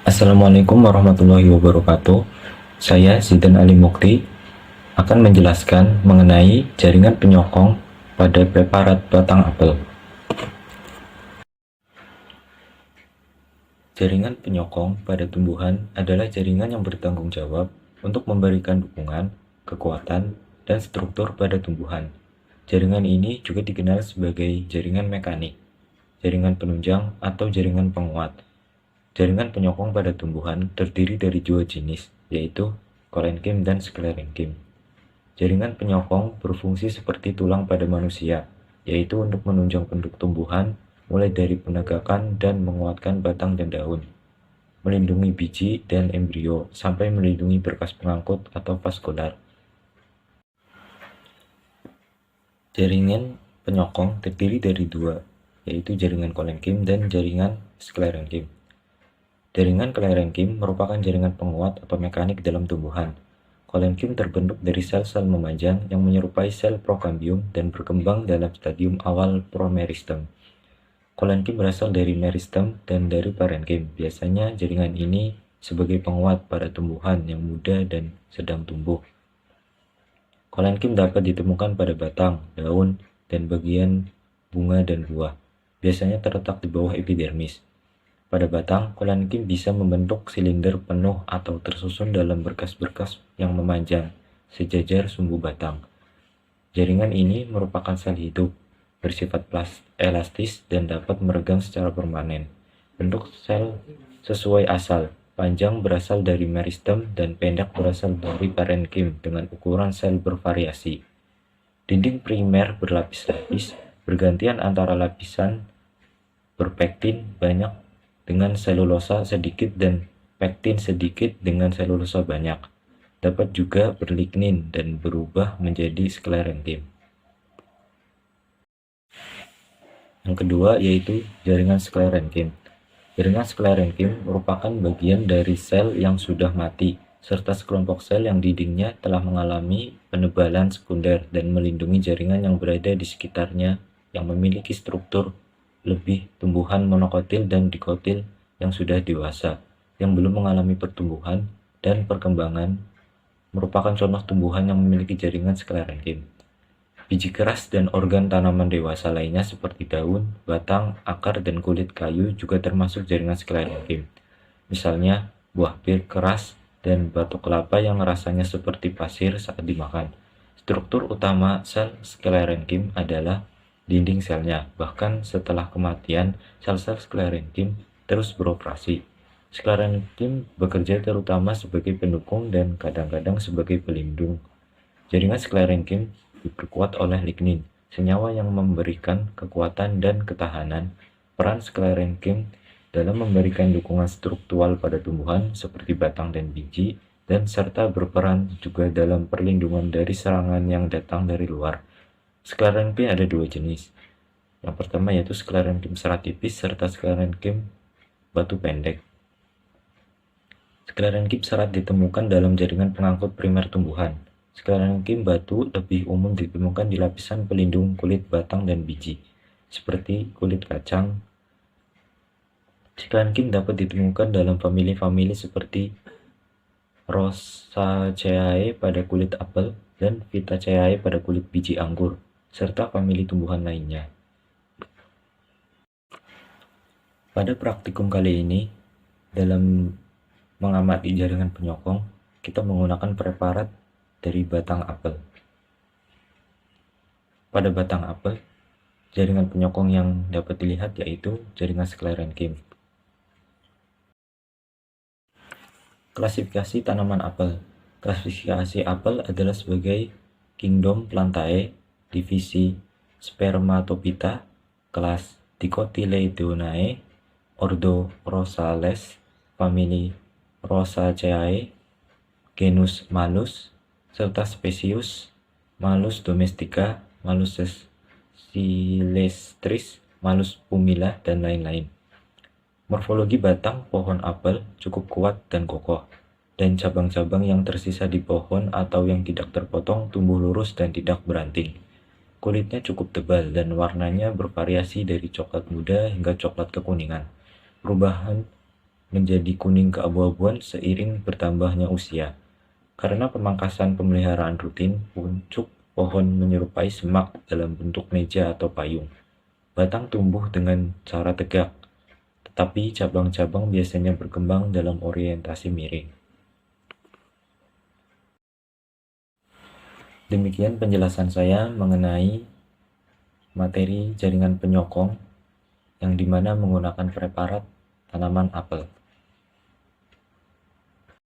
Assalamualaikum warahmatullahi wabarakatuh. Saya Zidan Ali Mukti akan menjelaskan mengenai jaringan penyokong pada preparat batang apel. Jaringan penyokong pada tumbuhan adalah jaringan yang bertanggung jawab untuk memberikan dukungan, kekuatan, dan struktur pada tumbuhan. Jaringan ini juga dikenal sebagai jaringan mekanik, jaringan penunjang, atau jaringan penguat. Jaringan penyokong pada tumbuhan terdiri dari dua jenis, yaitu kolenkim dan sklerenkim. Jaringan penyokong berfungsi seperti tulang pada manusia, yaitu untuk menunjang bentuk tumbuhan mulai dari penegakan dan menguatkan batang dan daun, melindungi biji dan embrio, sampai melindungi berkas pengangkut atau vaskular. Jaringan penyokong terdiri dari dua, yaitu jaringan kolenkim dan jaringan sklerenkim. Jaringan sklerenkim merupakan jaringan penguat atau mekanik dalam tumbuhan. Kolenkim terbentuk dari sel-sel memanjang yang menyerupai sel prokambium dan berkembang dalam stadium awal promeristem. Kolenkim berasal dari meristem dan dari parenkim. Biasanya jaringan ini sebagai penguat pada tumbuhan yang muda dan sedang tumbuh. Kolenkim dapat ditemukan pada batang, daun, dan bagian bunga dan buah. Biasanya terletak di bawah epidermis. Pada batang, kolenkim bisa membentuk silinder penuh atau tersusun dalam berkas-berkas yang memanjang, sejajar sumbu batang. Jaringan ini merupakan sel hidup, bersifat elastis dan dapat meregang secara permanen. Bentuk sel sesuai asal, panjang berasal dari meristem dan pendek berasal dari parenkim dengan ukuran sel bervariasi. Dinding primer berlapis-lapis, bergantian antara lapisan berpektin banyak dengan selulosa sedikit dan pektin sedikit dengan selulosa banyak. Dapat juga berlignin dan berubah menjadi sklerenkim. Yang kedua yaitu jaringan sklerenkim. Jaringan sklerenkim merupakan bagian dari sel yang sudah mati, serta sekelompok sel yang dindingnya telah mengalami penebalan sekunder dan melindungi jaringan yang berada di sekitarnya yang memiliki struktur lebih tumbuhan monokotil dan dikotil yang sudah dewasa, yang belum mengalami pertumbuhan dan perkembangan, merupakan contoh tumbuhan yang memiliki jaringan sklerenkim. Biji keras dan organ tanaman dewasa lainnya seperti daun, batang, akar, dan kulit kayu juga termasuk jaringan sklerenkim. Misalnya, buah pir keras dan batok kelapa yang rasanya seperti pasir saat dimakan. Struktur utama sel sklerenkim adalah dinding selnya. Bahkan setelah kematian, sel-sel sklerenkim terus beroperasi. Sklerenkim bekerja terutama sebagai pendukung dan kadang-kadang sebagai pelindung. Jaringan sklerenkim diperkuat oleh lignin, senyawa yang memberikan kekuatan dan ketahanan. Peran sklerenkim dalam memberikan dukungan struktural pada tumbuhan seperti batang dan biji, dan serta berperan juga dalam perlindungan dari serangan yang datang dari luar. Sklerenkim ada dua jenis. Yang pertama yaitu sklerenkim serat tipis serta sklerenkim batu pendek. Sklerenkim serat ditemukan dalam jaringan pengangkut primer tumbuhan. Sklerenkim batu lebih umum ditemukan di lapisan pelindung kulit batang dan biji, seperti kulit kacang. Sklerenkim dapat ditemukan dalam famili-famili seperti Rosaceae pada kulit apel dan Vitaceae pada kulit biji anggur, serta famili tumbuhan lainnya. Pada praktikum kali ini, dalam mengamati jaringan penyokong, kita menggunakan preparat dari batang apel. Pada batang apel, jaringan penyokong yang dapat dilihat yaitu jaringan sklerenkim. Klasifikasi tanaman apel. Klasifikasi apel adalah sebagai Kingdom Plantae, divisi Spermatophyta, kelas Dicotyledonae, ordo Rosales, famili Rosaceae, genus Malus, serta spesies Malus domestica, Malus silvestris, Malus pumila, dan lain-lain. Morfologi batang pohon apel cukup kuat dan kokoh, dan cabang-cabang yang tersisa di pohon atau yang tidak terpotong tumbuh lurus dan tidak beranting. Kulitnya cukup tebal dan warnanya bervariasi dari coklat muda hingga coklat kekuningan. Perubahan menjadi kuning keabu-abuan seiring bertambahnya usia. Karena pemangkasan pemeliharaan rutin, pucuk pohon menyerupai semak dalam bentuk meja atau payung. Batang tumbuh dengan cara tegak, tetapi cabang-cabang biasanya berkembang dalam orientasi miring. Demikian penjelasan saya mengenai materi jaringan penyokong yang dimana menggunakan preparat tanaman apel.